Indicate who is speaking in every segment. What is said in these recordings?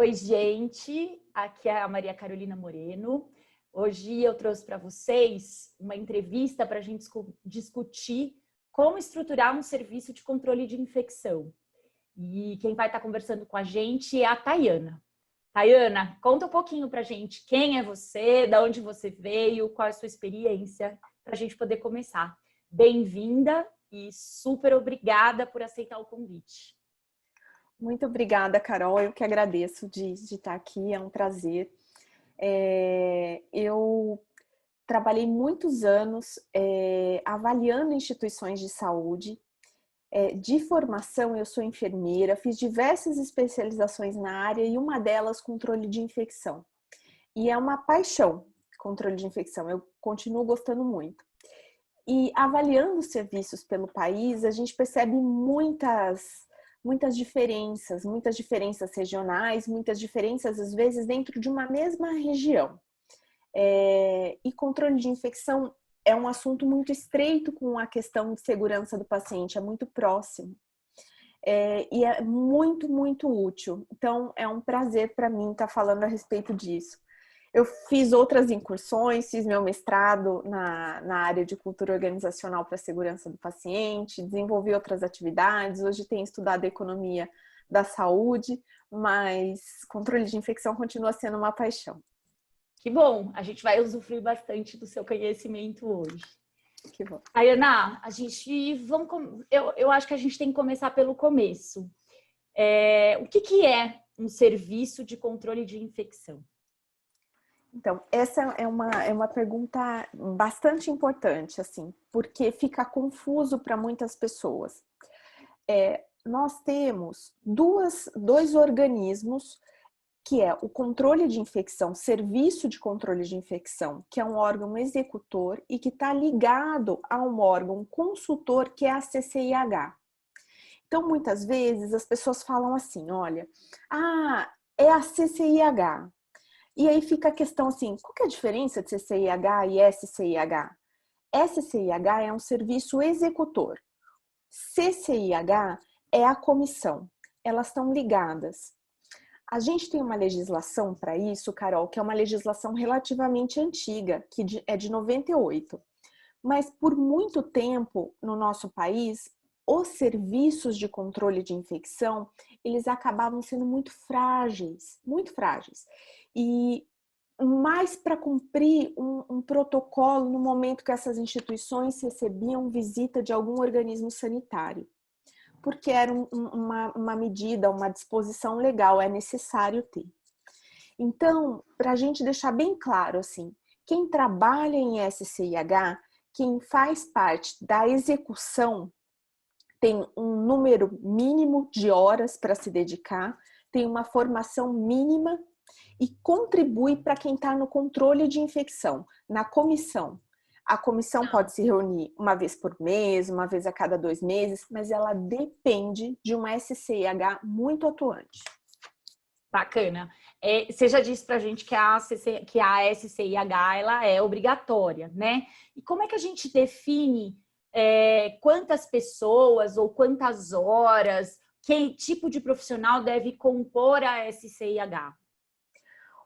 Speaker 1: Oi, gente. Aqui é a Maria Carolina Moreno. Hoje eu trouxe para vocês uma entrevista para a gente discutir como estruturar um serviço de controle de infecção. E quem vai estar conversando com a gente é a Tayana. Tayana, conta um pouquinho para a gente quem é você, de onde você veio, qual é a sua experiência, para a gente poder começar. Bem-vinda e super obrigada por aceitar o convite.
Speaker 2: Muito obrigada, Carol. Eu que agradeço de estar aqui, é um prazer. Eu trabalhei muitos anos avaliando instituições de saúde. De formação, eu sou enfermeira, fiz diversas especializações na área e uma delas, controle de infecção. E é uma paixão, controle de infecção, eu continuo gostando muito. E avaliando os serviços pelo país, a gente percebe muitas diferenças regionais, muitas diferenças, às vezes, dentro de uma mesma região. E controle de infecção é um assunto muito estreito com a questão de segurança do paciente, é muito próximo. E é muito, muito útil. Então, é um prazer para mim estar falando a respeito disso. Eu fiz outras incursões, fiz meu mestrado na área de cultura organizacional para a segurança do paciente, desenvolvi outras atividades, hoje tenho estudado economia da saúde, mas controle de infecção continua sendo uma paixão.
Speaker 1: Que bom, a gente vai usufruir bastante do seu conhecimento hoje.
Speaker 2: Que bom.
Speaker 1: Ayana, eu acho que a gente tem que começar pelo começo. O que é um serviço de controle de infecção?
Speaker 2: Então, essa é uma pergunta bastante importante, assim, porque fica confuso para muitas pessoas. Nós temos dois organismos, que é o controle de infecção, serviço de controle de infecção, que é um órgão executor e que está ligado a um órgão consultor, que é a CCIH. Então, muitas vezes, as pessoas falam assim, olha, é a CCIH. E aí fica a questão assim, qual que é a diferença de CCIH e SCIH? SCIH é um serviço executor. CCIH é a comissão. Elas estão ligadas. A gente tem uma legislação para isso, Carol, que é uma legislação relativamente antiga, que é de 98. Mas por muito tempo no nosso país, os serviços de controle de infecção, eles acabavam sendo muito frágeis. E mais para cumprir um protocolo no momento que essas instituições recebiam visita de algum organismo sanitário. Porque era uma medida, uma disposição legal, é necessário ter. Então, para a gente deixar bem claro, assim, quem trabalha em SCIH, quem faz parte da execução, tem um número mínimo de horas para se dedicar, tem uma formação mínima e contribui para quem está no controle de infecção, na comissão. A comissão pode se reunir uma vez por mês, uma vez a cada 2 meses, mas ela depende de uma SCIH muito atuante.
Speaker 1: Bacana. Você já disse para a gente que a SCIH ela é obrigatória, né? E como é que a gente define quantas pessoas ou quantas horas, que tipo de profissional deve compor a SCIH?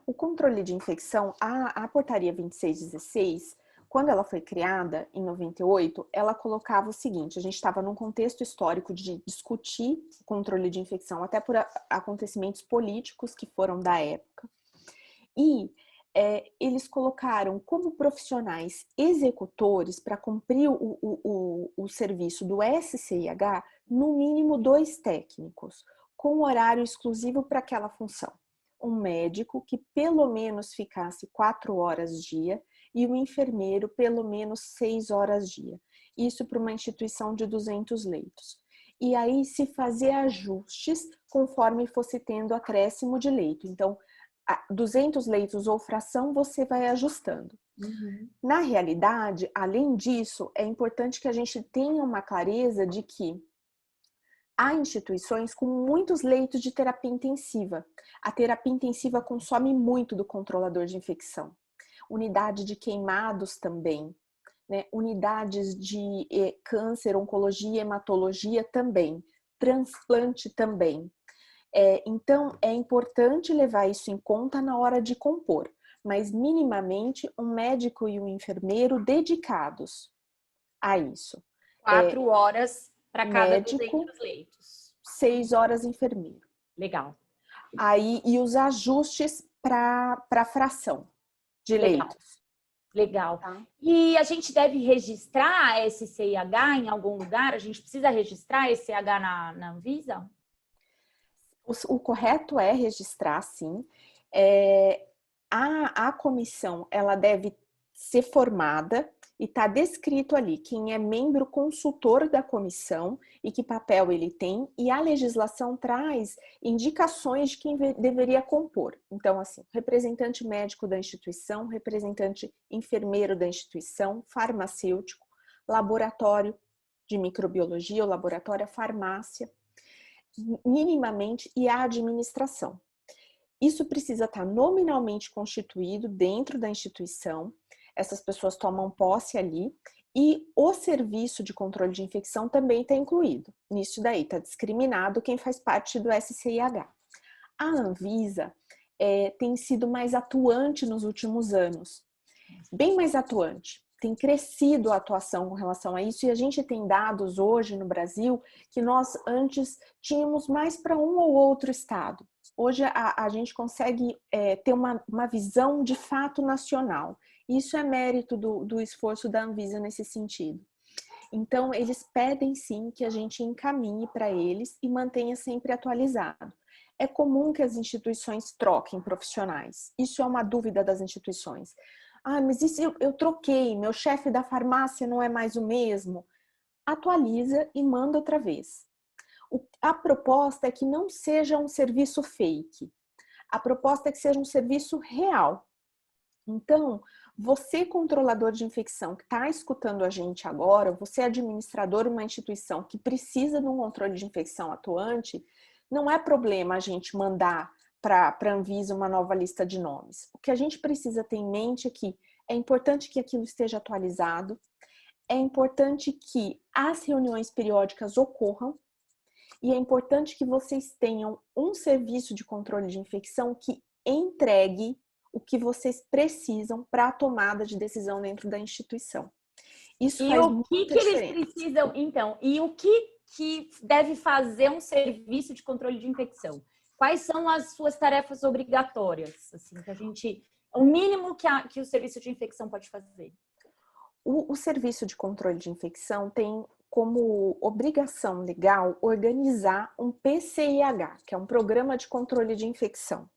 Speaker 2: O controle de infecção, a portaria 2616, quando ela foi criada em 98, ela colocava o seguinte, a gente estava num contexto histórico de discutir o controle de infecção, até por acontecimentos políticos que foram da época. E eles colocaram como profissionais executores para cumprir o serviço do SCIH, no mínimo 2 técnicos, com horário exclusivo para aquela função. Um médico que pelo menos ficasse 4 horas dia e um enfermeiro pelo menos 6 horas dia. Isso para uma instituição de 200 leitos. E aí se fazer ajustes conforme fosse tendo acréscimo de leito. Então, 200 leitos ou fração, você vai ajustando.
Speaker 1: Uhum.
Speaker 2: Na realidade, além disso, é importante que a gente tenha uma clareza de que há instituições com muitos leitos de terapia intensiva. A terapia intensiva consome muito do controlador de infecção. Unidade de queimados também, né? Unidades de câncer, oncologia, hematologia também, transplante também. Então, é importante levar isso em conta na hora de compor, mas minimamente um médico e um enfermeiro dedicados a isso.
Speaker 1: 4 horas para cada 200
Speaker 2: Médico,
Speaker 1: leitos.
Speaker 2: 6 horas enfermeiro.
Speaker 1: Legal.
Speaker 2: Aí, e os ajustes para fração de
Speaker 1: Legal.
Speaker 2: leitos.
Speaker 1: Legal.
Speaker 2: Tá?
Speaker 1: E a gente deve registrar esse CIH em algum lugar? A gente precisa registrar esse CIH na Anvisa?
Speaker 2: O correto é registrar, sim. A comissão, ela deve ser formada e está descrito ali quem é membro consultor da comissão e que papel ele tem, e a legislação traz indicações de quem deveria compor. Então, assim, representante médico da instituição, representante enfermeiro da instituição, farmacêutico, laboratório de microbiologia, o laboratório, a farmácia, minimamente, e a administração. Isso precisa estar nominalmente constituído dentro da instituição, essas pessoas tomam posse ali, e o serviço de controle de infecção também está incluído. Nisso daí, está discriminado quem faz parte do SCIH. A Anvisa tem sido mais atuante nos últimos anos, bem mais atuante. Tem crescido a atuação com relação a isso, e a gente tem dados hoje no Brasil que nós antes tínhamos mais para um ou outro estado. Hoje a gente consegue ter uma visão de fato nacional. Isso é mérito do esforço da Anvisa nesse sentido. Então, eles pedem sim que a gente encaminhe para eles e mantenha sempre atualizado. É comum que as instituições troquem profissionais. Isso é uma dúvida das instituições. Ah, mas e se eu troquei, meu chefe da farmácia não é mais o mesmo? Atualiza e manda outra vez. A proposta é que não seja um serviço fake. A proposta é que seja um serviço real. Então, você, controlador de infecção, que está escutando a gente agora, você administrador de uma instituição que precisa de um controle de infecção atuante, não é problema a gente mandar para a Anvisa uma nova lista de nomes. O que a gente precisa ter em mente é que é importante que aquilo esteja atualizado, é importante que as reuniões periódicas ocorram, e é importante que vocês tenham um serviço de controle de infecção que entregue o que vocês precisam para a tomada de decisão dentro da instituição. Isso faz muita diferença.
Speaker 1: Eles precisam, então, e o que deve fazer um serviço de controle de infecção? Quais são as suas tarefas obrigatórias? Assim, que a gente, o mínimo que o serviço de infecção pode fazer?
Speaker 2: O serviço de controle de infecção tem como obrigação legal organizar um PCIH, que é um Programa de Controle de Infecção.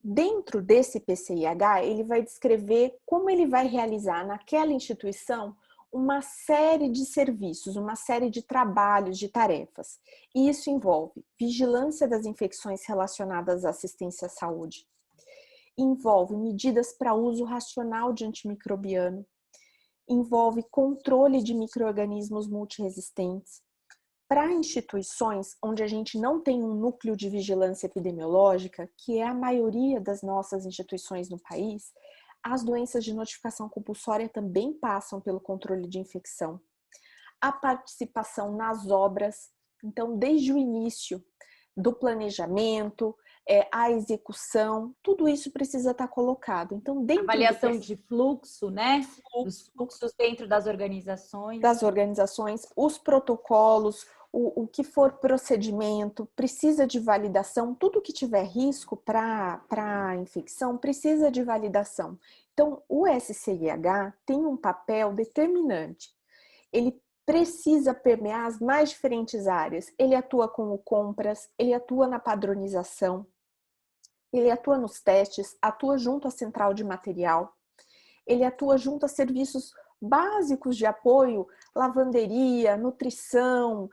Speaker 2: Dentro desse PCIH, ele vai descrever como ele vai realizar naquela instituição uma série de serviços, uma série de trabalhos, de tarefas. E isso envolve vigilância das infecções relacionadas à assistência à saúde, envolve medidas para uso racional de antimicrobiano, envolve controle de micro-organismos multiresistentes. Para instituições onde a gente não tem um núcleo de vigilância epidemiológica, que é a maioria das nossas instituições no país, as doenças de notificação compulsória também passam pelo controle de infecção. A participação nas obras, então desde o início do planejamento, a execução, tudo isso precisa estar colocado. Então, dentro
Speaker 1: avaliação de fluxo, né? Os fluxos dentro das organizações.
Speaker 2: Os protocolos, o que for procedimento, precisa de validação. Tudo que tiver risco para a infecção precisa de validação. Então, o SCIH tem um papel determinante. Ele precisa permear as mais diferentes áreas. Ele atua com o compras, ele atua na padronização, ele atua nos testes, atua junto à central de material, ele atua junto a serviços básicos de apoio, lavanderia, nutrição,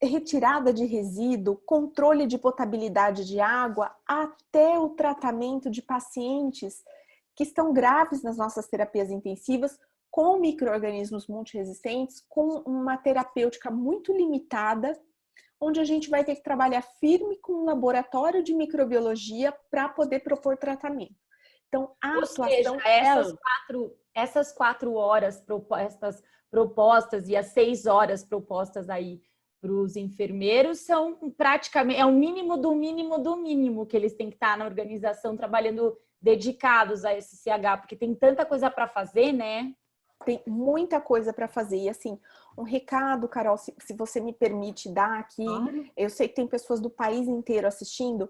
Speaker 2: retirada de resíduo, controle de potabilidade de água, até o tratamento de pacientes que estão graves nas nossas terapias intensivas, com micro-organismos multiresistentes, com uma terapêutica muito limitada, onde a gente vai ter que trabalhar firme com um laboratório de microbiologia para poder propor tratamento. Então, a atuação
Speaker 1: essas 4 horas propostas e as 6 horas propostas aí os enfermeiros são praticamente, é o mínimo do mínimo do mínimo que eles têm que estar na organização trabalhando dedicados a SCH, porque tem tanta coisa para fazer, né?
Speaker 2: Tem muita coisa para fazer. E assim, um recado, Carol, se você me permite dar aqui,
Speaker 1: Claro.
Speaker 2: eu sei que tem pessoas do país inteiro assistindo.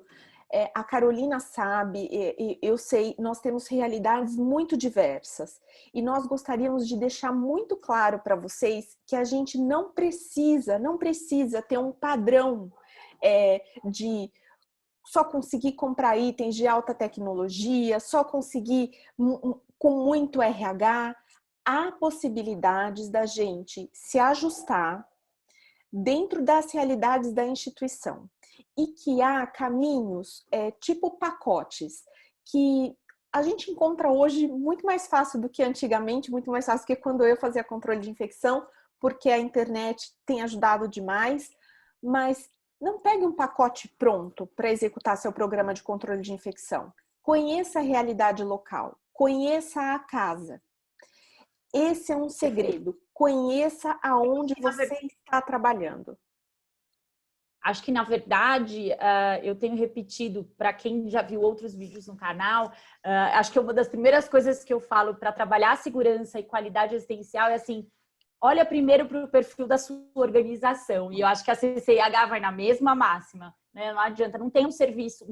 Speaker 2: A Carolina sabe, eu sei, nós temos realidades muito diversas. E nós gostaríamos de deixar muito claro para vocês que a gente não precisa ter um padrão de só conseguir comprar itens de alta tecnologia, só conseguir com muito RH. Há possibilidades da gente se ajustar dentro das realidades da instituição e que há caminhos tipo pacotes que a gente encontra hoje muito mais fácil do que antigamente, muito mais fácil que quando eu fazia controle de infecção, porque a internet tem ajudado demais, mas não pegue um pacote pronto para executar seu programa de controle de infecção. Conheça a realidade local, conheça a casa. Esse é um segredo. Conheça aonde você está trabalhando.
Speaker 1: Acho que, na verdade, eu tenho repetido, para quem já viu outros vídeos no canal, acho que uma das primeiras coisas que eu falo para trabalhar a segurança e qualidade assistencial é assim, olha primeiro para o perfil da sua organização. E eu acho que a CCIH vai na mesma máxima, né? Não adianta, não tem um serviço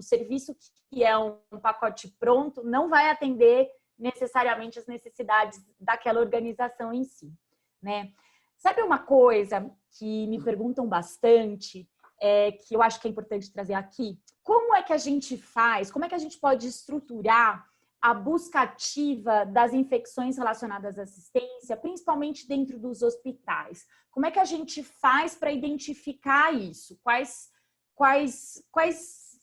Speaker 1: que é um pacote pronto, não vai atender necessariamente as necessidades daquela organização em si, né? Sabe uma coisa que me perguntam bastante, que eu acho que é importante trazer aqui? Como é que a gente faz, como é que a gente pode estruturar a busca ativa das infecções relacionadas à assistência, principalmente dentro dos hospitais? Como é que a gente faz para identificar isso? Quais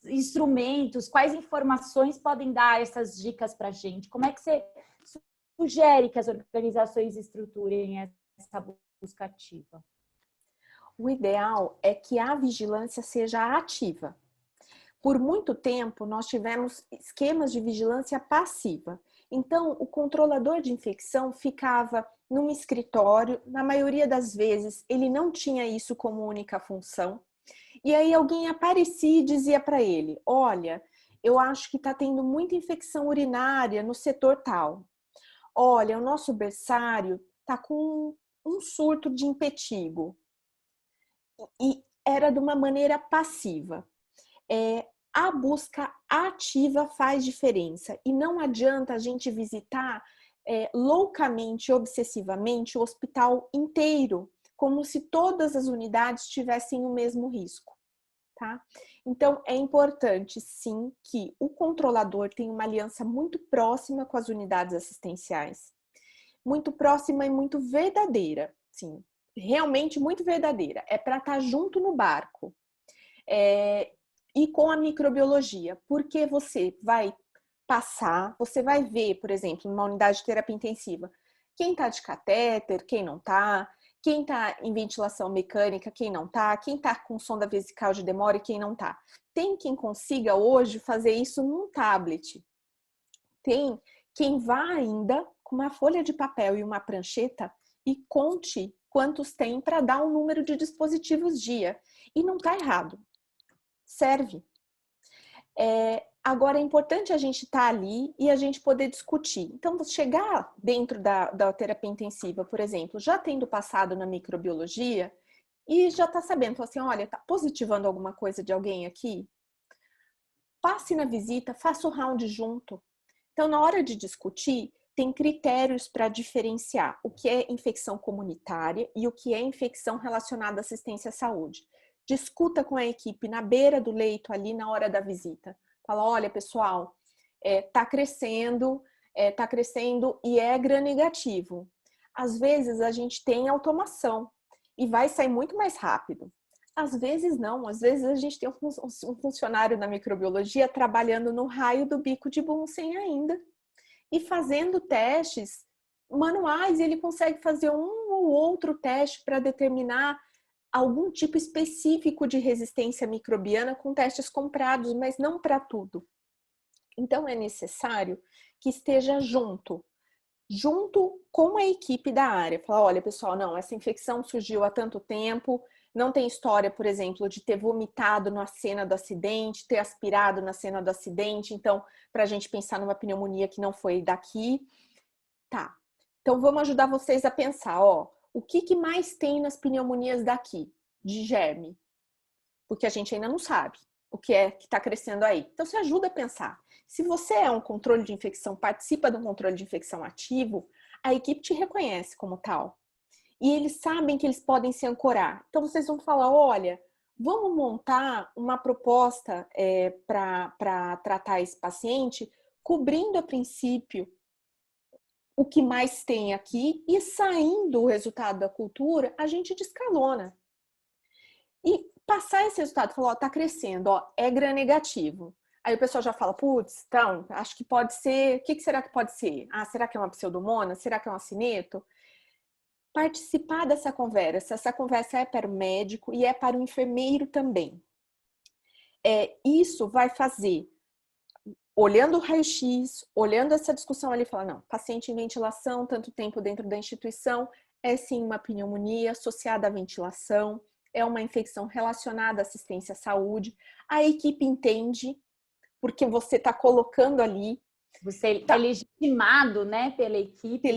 Speaker 1: instrumentos, quais informações podem dar essas dicas para a gente? Como é que você sugere que as organizações estruturem essa busca ativa?
Speaker 2: O ideal é que a vigilância seja ativa. Por muito tempo, nós tivemos esquemas de vigilância passiva. Então, o controlador de infecção ficava num escritório, na maioria das vezes, ele não tinha isso como única função. E aí alguém aparecia e dizia para ele, olha, eu acho que está tendo muita infecção urinária no setor tal. Olha, o nosso berçário está com um surto de impetigo. E era de uma maneira passiva. A busca ativa faz diferença e não adianta a gente visitar loucamente, obsessivamente o hospital inteiro, como se todas as unidades tivessem o mesmo risco, tá? Então, é importante, sim, que o controlador tenha uma aliança muito próxima com as unidades assistenciais, muito próxima e muito verdadeira, sim, realmente muito verdadeira. É para estar junto no barco. E com a microbiologia, porque você vai passar, você vai ver, por exemplo, numa unidade de terapia intensiva, quem está de catéter, quem não está, quem está em ventilação mecânica, quem não está, quem está com sonda vesical de demora e quem não está. Tem quem consiga hoje fazer isso num tablet. Tem quem vá ainda com uma folha de papel e uma prancheta e conte quantos tem para dar um número de dispositivos dia. E não está errado. Serve. Agora é importante a gente estar ali e a gente poder discutir. Então, chegar dentro da terapia intensiva, por exemplo, já tendo passado na microbiologia e já está sabendo, assim, olha, está positivando alguma coisa de alguém aqui? Passe na visita, faça o round junto. Então, na hora de discutir, tem critérios para diferenciar o que é infecção comunitária e o que é infecção relacionada à assistência à saúde. Discuta com a equipe na beira do leito ali na hora da visita. Fala, olha pessoal, tá crescendo e é gram-negativo. Às vezes a gente tem automação e vai sair muito mais rápido. Às vezes não, às vezes a gente tem um funcionário na microbiologia trabalhando no raio do bico de Bunsen ainda e fazendo testes manuais, e ele consegue fazer um ou outro teste para determinar algum tipo específico de resistência microbiana com testes comprados, mas não para tudo. Então é necessário que esteja junto com a equipe da área. Falar, olha pessoal, não, essa infecção surgiu há tanto tempo, não tem história, por exemplo, de ter vomitado na cena do acidente, ter aspirado na cena do acidente. Então, para a gente pensar numa pneumonia que não foi daqui. Tá. Então, vamos ajudar vocês a pensar, ó, o que mais tem nas pneumonias daqui, de germe? Porque a gente ainda não sabe o que é que está crescendo aí. Então, se ajuda a pensar. Se você é um controle de infecção, participa de um controle de infecção ativo, a equipe te reconhece como tal. E eles sabem que eles podem se ancorar. Então, vocês vão falar, olha, vamos montar uma proposta para tratar esse paciente, cobrindo a princípio o que mais tem aqui, e saindo o resultado da cultura, a gente descalona. E passar esse resultado, falar, ó, tá crescendo, ó, é gram negativo. Aí o pessoal já fala, putz, então, acho que pode ser, o que será que pode ser? Ah, será que é uma pseudomonas? Será que é um acineto? Participar dessa conversa, essa conversa é para o médico e é para o enfermeiro também. Isso vai fazer, olhando o raio-x, olhando essa discussão ali, falar, não, paciente em ventilação, tanto tempo dentro da instituição, é sim uma pneumonia associada à ventilação, é uma infecção relacionada à assistência à saúde. A equipe entende, porque você está colocando ali.
Speaker 1: Você é legitimado, né, pela equipe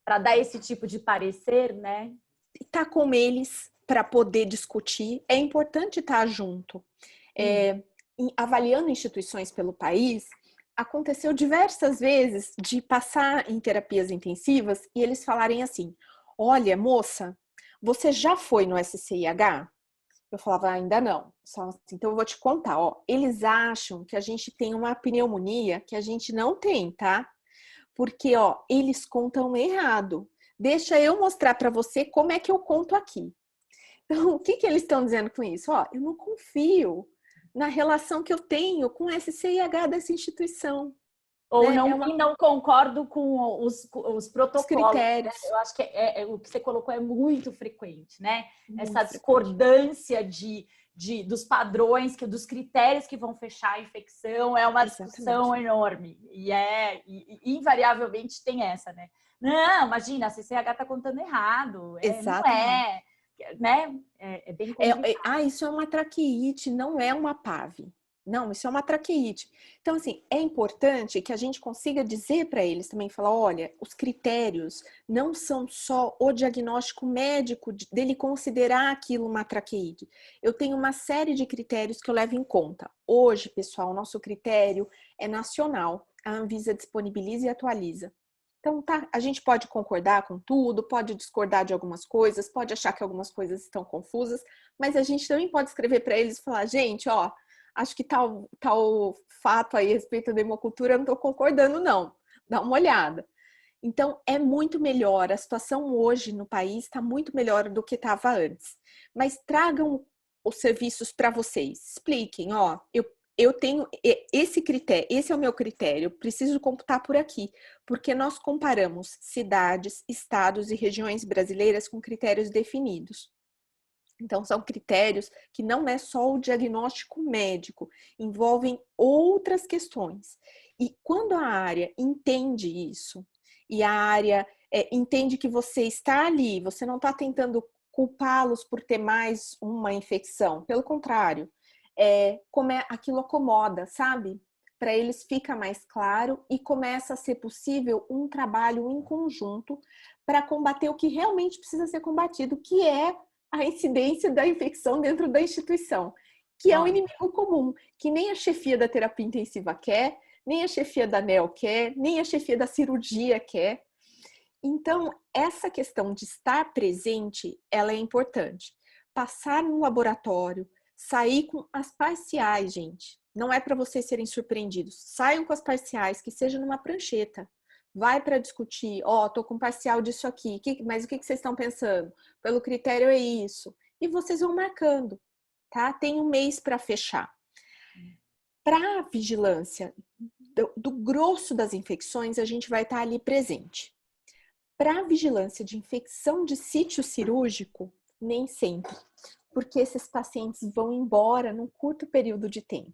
Speaker 1: para dar esse tipo de parecer, né?
Speaker 2: Está com eles para poder discutir. É importante estar junto. Avaliando instituições pelo país, aconteceu diversas vezes de passar em terapias intensivas e eles falarem assim, olha, moça, você já foi no SCIH? Eu falava, ainda não. Só assim, então eu vou te contar, ó. Eles acham que a gente tem uma pneumonia que a gente não tem, tá? Porque, ó, eles contam errado. Deixa eu mostrar para você como é que eu conto aqui. Então, o que eles estão dizendo com isso? Ó, eu não confio na relação que eu tenho com o SCIH dessa instituição.
Speaker 1: Ou
Speaker 2: né?
Speaker 1: não concordo com os protocolos.
Speaker 2: Os critérios.
Speaker 1: Né? Eu acho que o que você colocou é muito frequente, né?
Speaker 2: Muito
Speaker 1: essa discordância dos padrões, dos critérios que vão fechar a infecção, é uma discussão enorme. E invariavelmente tem essa, né? Não, imagina, a CCH está contando errado. Não é. Né? É bem complicado.
Speaker 2: Isso é uma traqueite, não é uma PAV. Não, isso é uma traqueite. Então, assim, é importante que a gente consiga dizer para eles também, falar, olha, os critérios não são só o diagnóstico médico dele considerar aquilo uma traqueite. Eu tenho uma série de critérios que eu levo em conta. Hoje, pessoal, o nosso critério é nacional. A Anvisa disponibiliza e atualiza. Então, tá, a gente pode concordar com tudo, pode discordar de algumas coisas, pode achar que algumas coisas estão confusas, mas a gente também pode escrever para eles e falar, gente, ó, acho que tal fato aí a respeito da hemocultura eu não estou concordando, não. Dá uma olhada. Então, é muito melhor. A situação hoje no país está muito melhor do que estava antes. Mas tragam os serviços para vocês. Expliquem, ó, eu tenho esse critério, esse é o meu critério, eu preciso computar por aqui, porque nós comparamos cidades, estados e regiões brasileiras com critérios definidos. Então, são critérios que não é só o diagnóstico médico, envolvem outras questões. E quando a área entende isso, e a área entende que você está ali, você não está tentando culpá-los por ter mais uma infecção, pelo contrário, como aquilo acomoda, sabe? Para eles fica mais claro e começa a ser possível um trabalho em conjunto para combater o que realmente precisa ser combatido, que é a incidência da infecção dentro da instituição, que é um inimigo comum, que nem a chefia da terapia intensiva quer, nem a chefia da NEL quer, nem a chefia da cirurgia quer. Então, essa questão de estar presente, ela é importante. Passar no laboratório, sair com as parciais, gente. Não é para vocês serem surpreendidos. Saiam com as parciais, que seja numa prancheta. Vai para discutir, tô com parcial disso aqui, mas o que vocês estão pensando? Pelo critério é isso. E vocês vão marcando, tá? Tem um mês para fechar. Para a vigilância do grosso das infecções, a gente vai estar ali presente. Para a vigilância de infecção de sítio cirúrgico, nem sempre, porque esses pacientes vão embora num curto período de tempo.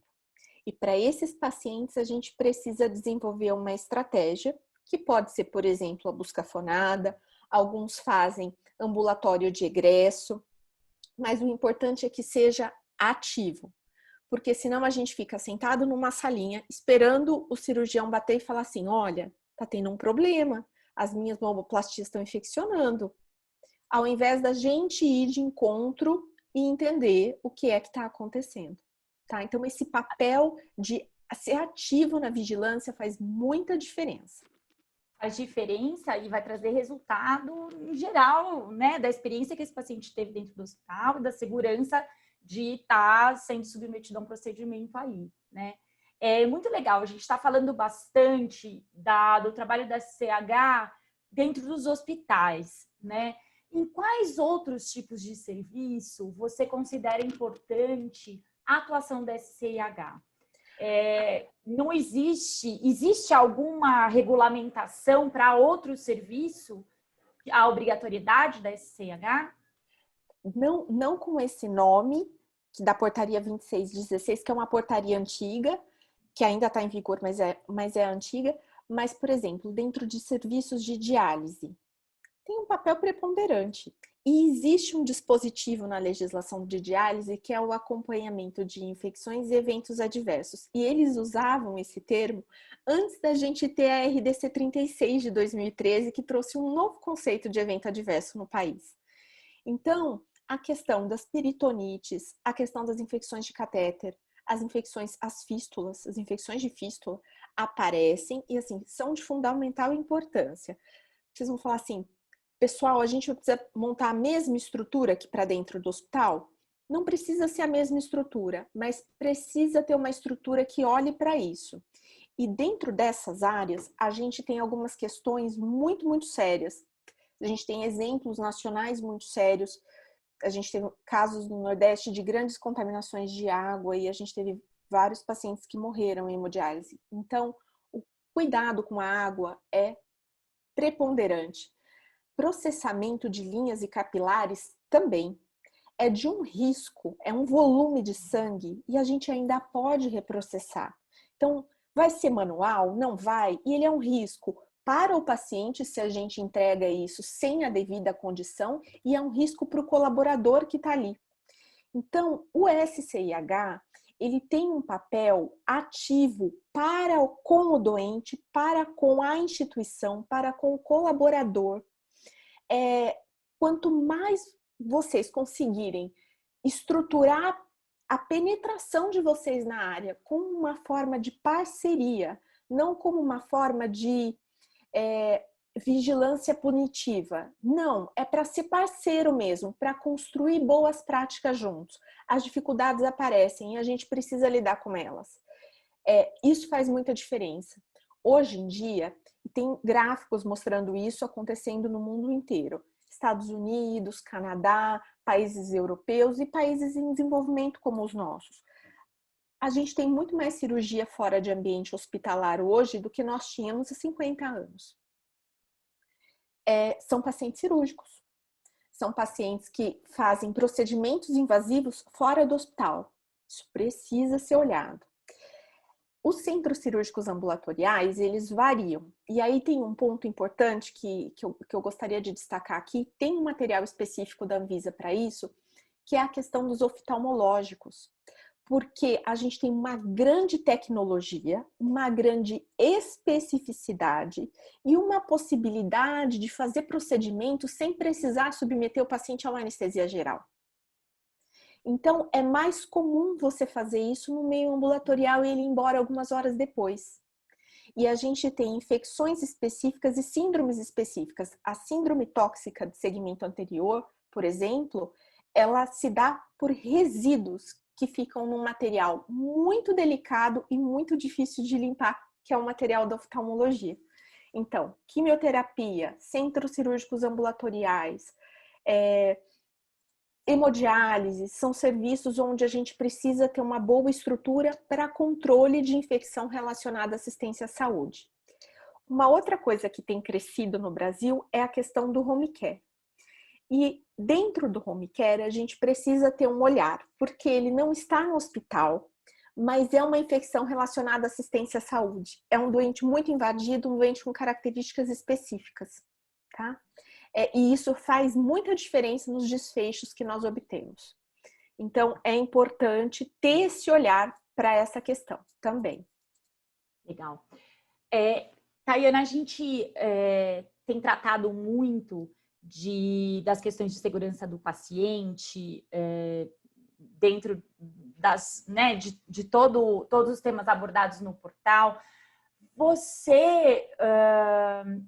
Speaker 2: E para esses pacientes, a gente precisa desenvolver uma estratégia, que pode ser, por exemplo, a busca fonada, alguns fazem ambulatório de egresso, mas o importante é que seja ativo, porque senão a gente fica sentado numa salinha esperando o cirurgião bater e falar assim, olha, tá tendo um problema, as minhas mamoplastias estão infeccionando, ao invés da gente ir de encontro e entender o que é que está acontecendo, tá? Então esse papel de ser ativo na vigilância faz muita diferença.
Speaker 1: Faz diferença e vai trazer resultado em geral, né, da experiência que esse paciente teve dentro do hospital e da segurança de estar sendo submetido a um procedimento aí, né? É muito legal, a gente está falando bastante do trabalho da SCH dentro dos hospitais, né? Em quais outros tipos de serviço você considera importante a atuação da SCH? Não existe alguma regulamentação para outro serviço, a obrigatoriedade da SCH?
Speaker 2: Não com esse nome, da portaria 2616, que é uma portaria antiga, que ainda está em vigor, mas é antiga, mas, por exemplo, dentro de serviços de diálise, tem um papel preponderante. E existe um dispositivo na legislação de diálise que é o acompanhamento de infecções e eventos adversos. E eles usavam esse termo antes da gente ter a RDC 36 de 2013, que trouxe um novo conceito de evento adverso no país. Então, a questão das peritonites, a questão das infecções de catéter, as infecções, as fístulas, as infecções de fístula aparecem e, assim, são de fundamental importância. Vocês vão falar assim, pessoal, a gente precisa montar a mesma estrutura aqui para dentro do hospital? Não precisa ser a mesma estrutura, mas precisa ter uma estrutura que olhe para isso. E dentro dessas áreas, a gente tem algumas questões muito, muito sérias. A gente tem exemplos nacionais muito sérios. A gente teve casos no Nordeste de grandes contaminações de água e a gente teve vários pacientes que morreram em hemodiálise. Então, o cuidado com a água é preponderante. Processamento de linhas e capilares também. É de um risco, é um volume de sangue e a gente ainda pode reprocessar. Então, vai ser manual? Não vai? E ele é um risco para o paciente se a gente entrega isso sem a devida condição e é um risco para o colaborador que está ali. Então, o SCIH, ele tem um papel ativo com o doente, para com a instituição, para com o colaborador. Quanto mais vocês conseguirem estruturar a penetração de vocês na área com uma forma de parceria, não como uma forma de vigilância punitiva. Não, é para ser parceiro mesmo, para construir boas práticas juntos. As dificuldades aparecem e a gente precisa lidar com elas. Isso faz muita diferença. Hoje em dia, tem gráficos mostrando isso acontecendo no mundo inteiro. Estados Unidos, Canadá, países europeus e países em desenvolvimento como os nossos. A gente tem muito mais cirurgia fora de ambiente hospitalar hoje do que nós tínhamos há 50 anos. São pacientes cirúrgicos. São pacientes que fazem procedimentos invasivos fora do hospital. Isso precisa ser olhado. Os centros cirúrgicos ambulatoriais, eles variam. E aí tem um ponto importante que eu gostaria de destacar aqui. Tem um material específico da Anvisa para isso, que é a questão dos oftalmológicos. Porque a gente tem uma grande tecnologia, uma grande especificidade e uma possibilidade de fazer procedimentos sem precisar submeter o paciente a uma anestesia geral. Então, é mais comum você fazer isso no meio ambulatorial e ele ir embora algumas horas depois. E a gente tem infecções específicas e síndromes específicas. A síndrome tóxica de segmento anterior, por exemplo, ela se dá por resíduos que ficam num material muito delicado e muito difícil de limpar, que é o material da oftalmologia. Então, quimioterapia, centros cirúrgicos ambulatoriais, hemodiálise, são serviços onde a gente precisa ter uma boa estrutura para controle de infecção relacionada à assistência à saúde. Uma outra coisa que tem crescido no Brasil é a questão do home care. E dentro do home care a gente precisa ter um olhar, porque ele não está no hospital, mas é uma infecção relacionada à assistência à saúde. É um doente muito invadido, um doente com características específicas, tá? E isso faz muita diferença nos desfechos que nós obtemos. Então, é importante ter esse olhar para essa questão também.
Speaker 1: Legal. Tayana, a gente tem tratado muito das questões de segurança do paciente dentro de todos os temas abordados no portal. Você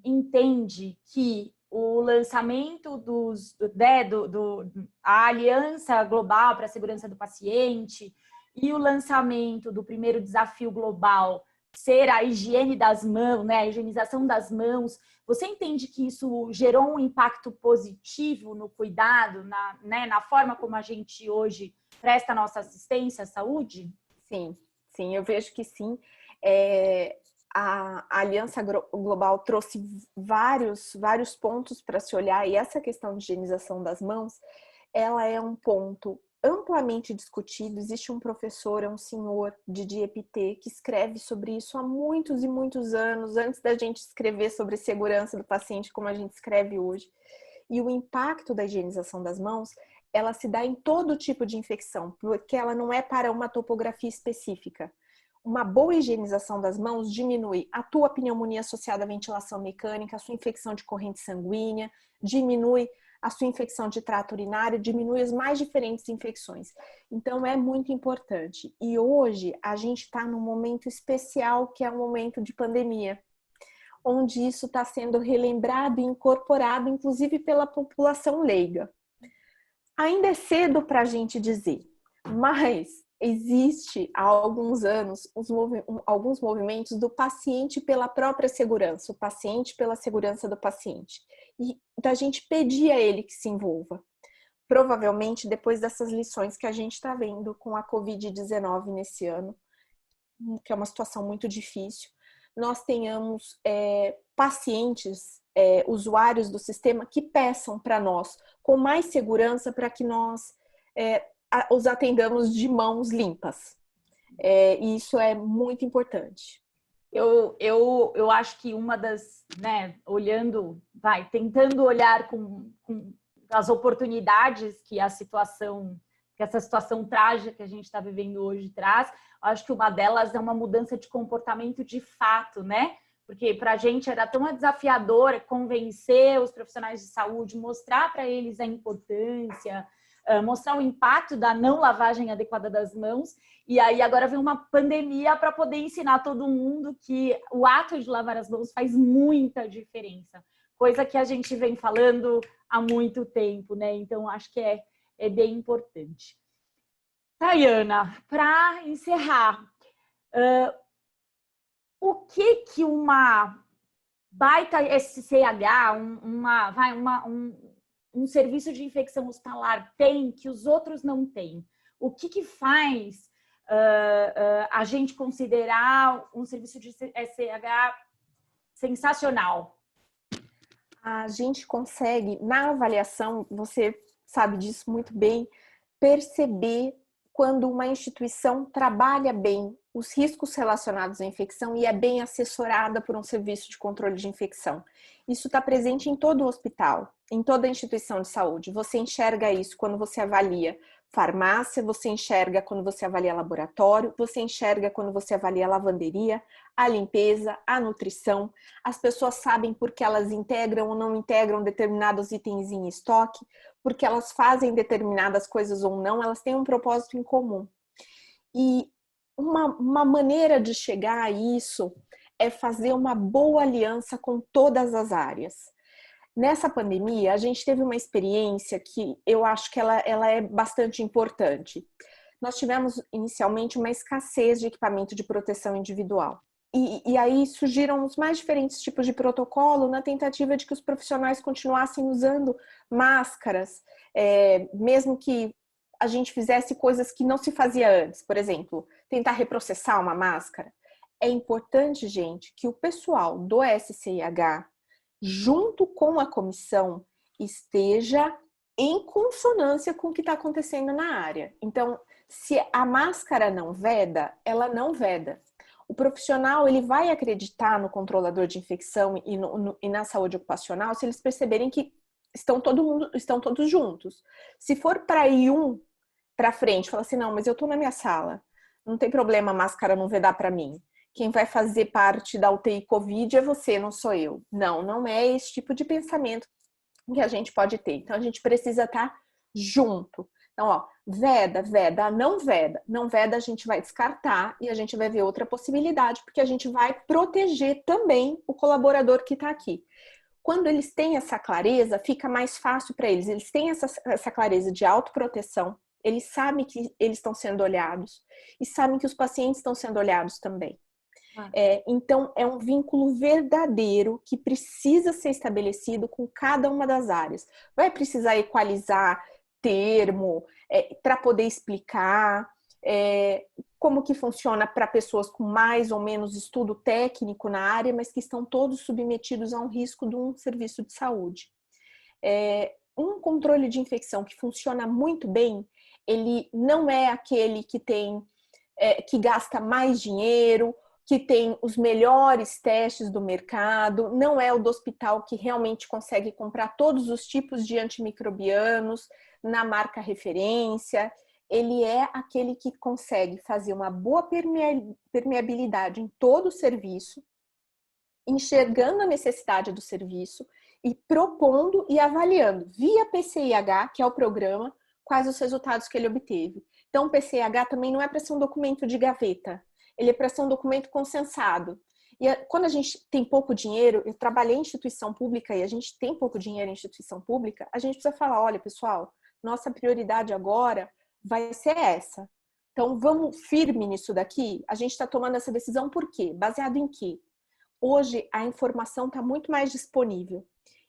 Speaker 1: entende que o lançamento a Aliança Global para a Segurança do Paciente e o lançamento do primeiro desafio global ser a higiene das mãos, né, a higienização das mãos, você entende que isso gerou um impacto positivo no cuidado, na forma como a gente hoje presta nossa assistência à saúde?
Speaker 2: Sim, eu vejo que sim. A Aliança Global trouxe vários pontos para se olhar, e essa questão de higienização das mãos, ela é um ponto amplamente discutido. Existe um professor, um senhor de DIEPT, que escreve sobre isso há muitos e muitos anos, antes da gente escrever sobre segurança do paciente como a gente escreve hoje. E o impacto da higienização das mãos, ela se dá em todo tipo de infecção, porque ela não é para uma topografia específica. Uma boa higienização das mãos diminui a tua pneumonia associada à ventilação mecânica, a sua infecção de corrente sanguínea, diminui a sua infecção de trato urinário, diminui as mais diferentes infecções. Então, é muito importante. E hoje, a gente está num momento especial, que é um momento de pandemia, onde isso está sendo relembrado e incorporado, inclusive pela população leiga. Ainda é cedo para a gente dizer, mas existe há alguns anos alguns movimentos do paciente pela própria segurança, o paciente pela segurança do paciente, e da gente pedir a ele que se envolva. Provavelmente depois dessas lições que a gente está vendo com a Covid-19 nesse ano, que é uma situação muito difícil, nós tenhamos pacientes, usuários do sistema que peçam para nós com mais segurança para que nós os atendamos de mãos limpas. E isso é muito importante.
Speaker 1: Eu acho que uma das, tentando olhar com as oportunidades que essa situação trágica que a gente está vivendo hoje traz, acho que uma delas é uma mudança de comportamento de fato, né? Porque para a gente era tão desafiador convencer os profissionais de saúde, mostrar para eles a importância, mostrar o impacto da não lavagem adequada das mãos. E aí agora vem uma pandemia para poder ensinar todo mundo que o ato de lavar as mãos faz muita diferença. Coisa que a gente vem falando há muito tempo, né? Então, acho que é bem importante. Tayana, para encerrar, o que uma baita SCH, um serviço de infecção hospitalar tem que os outros não têm? O que faz a gente considerar um serviço de SCH sensacional?
Speaker 2: A gente consegue, na avaliação, você sabe disso muito bem, perceber quando uma instituição trabalha bem os riscos relacionados à infecção e é bem assessorada por um serviço de controle de infecção. Isso está presente em todo o hospital, em toda a instituição de saúde. Você enxerga isso quando você avalia farmácia, você enxerga quando você avalia laboratório, você enxerga quando você avalia a lavanderia, a limpeza, a nutrição. As pessoas sabem porque elas integram ou não integram determinados itens em estoque, porque elas fazem determinadas coisas ou não, elas têm um propósito em comum. E uma maneira de chegar a isso é fazer uma boa aliança com todas as áreas. Nessa pandemia, a gente teve uma experiência que eu acho que ela é bastante importante. Nós tivemos inicialmente uma escassez de equipamento de proteção individual. E aí surgiram os mais diferentes tipos de protocolo na tentativa de que os profissionais continuassem usando máscaras, mesmo que a gente fizesse coisas que não se fazia antes. Por exemplo, tentar reprocessar uma máscara. É importante, gente, que o pessoal do SCIH, junto com a comissão, esteja em consonância com o que está acontecendo na área. Então, se a máscara não veda, ela não veda. O profissional ele vai acreditar no controlador de infecção e na saúde ocupacional se eles perceberem que estão todos juntos. Se for para ir um para frente, fala assim, não, mas eu tô na minha sala, não tem problema, a máscara não vedar para mim. Quem vai fazer parte da UTI Covid é você, não sou eu. Não, não é esse tipo de pensamento que a gente pode ter. Então, a gente precisa estar junto. Então, ó, veda, não veda. Não veda, a gente vai descartar e a gente vai ver outra possibilidade, porque a gente vai proteger também o colaborador que está aqui. Quando eles têm essa clareza, fica mais fácil para eles. Eles têm essa clareza de autoproteção, eles sabem que eles estão sendo olhados e sabem que os pacientes estão sendo olhados também. Então, é um vínculo verdadeiro que precisa ser estabelecido com cada uma das áreas. Vai precisar equalizar termo para poder explicar como que funciona para pessoas com mais ou menos estudo técnico na área, mas que estão todos submetidos a um risco de um serviço de saúde. Um controle de infecção que funciona muito bem, ele não é aquele que que gasta mais dinheiro, que tem os melhores testes do mercado, não é o do hospital que realmente consegue comprar todos os tipos de antimicrobianos na marca referência. Ele é aquele que consegue fazer uma boa permeabilidade em todo o serviço, enxergando a necessidade do serviço e propondo e avaliando via PCIH, que é o programa, quais os resultados que ele obteve. Então, o PCIH também não é para ser um documento de gaveta, ele é para ser um documento consensado. E quando a gente tem pouco dinheiro, eu trabalhei em instituição pública e a gente tem pouco dinheiro em instituição pública, a gente precisa falar, olha, pessoal, nossa prioridade agora vai ser essa. Então, vamos firme nisso daqui? A gente está tomando essa decisão por quê? Baseado em quê? Hoje, a informação está muito mais disponível.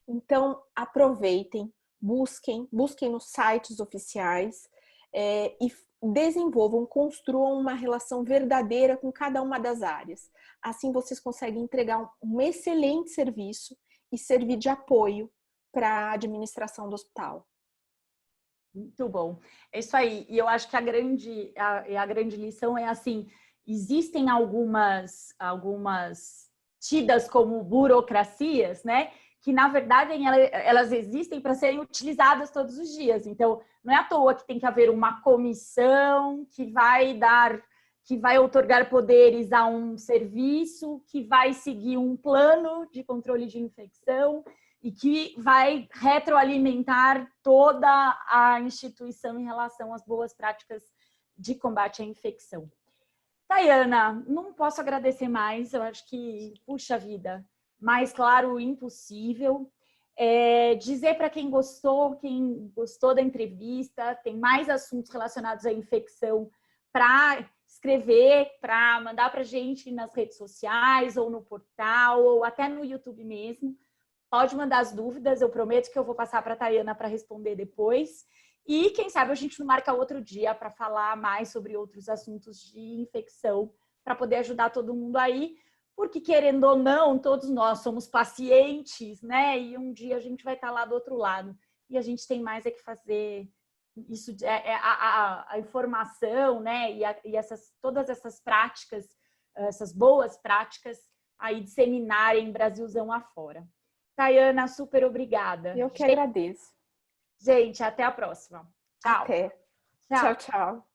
Speaker 2: Então, aproveitem, busquem nos sites oficiais e desenvolvam, construam uma relação verdadeira com cada uma das áreas. Assim, vocês conseguem entregar um excelente serviço e servir de apoio para a administração do hospital.
Speaker 1: Muito bom. É isso aí. E eu acho que a grande lição é assim, existem algumas tidas como burocracias, né? Que na verdade elas existem para serem utilizadas todos os dias. Então, não é à toa que tem que haver uma comissão que vai otorgar poderes a um serviço, que vai seguir um plano de controle de infecção e que vai retroalimentar toda a instituição em relação às boas práticas de combate à infecção. Tayana, não posso agradecer mais, eu acho que, puxa vida, mais claro impossível. Dizer para quem gostou da entrevista, tem mais assuntos relacionados à infecção para escrever, para mandar para a gente nas redes sociais ou no portal ou até no YouTube mesmo. Pode mandar as dúvidas, eu prometo que eu vou passar para a Tayana para responder depois. E quem sabe a gente não marca outro dia para falar mais sobre outros assuntos de infecção, para poder ajudar todo mundo aí, porque querendo ou não, todos nós somos pacientes, né? E um dia a gente vai estar lá do outro lado. E a gente tem mais que fazer isso, a informação, né? E todas essas práticas, essas boas práticas, aí disseminarem Brasilzão afora. Tayana, super obrigada.
Speaker 2: Eu que agradeço.
Speaker 1: Gente, até a próxima. Tchau.
Speaker 2: Até.
Speaker 1: Tchau,
Speaker 2: tchau.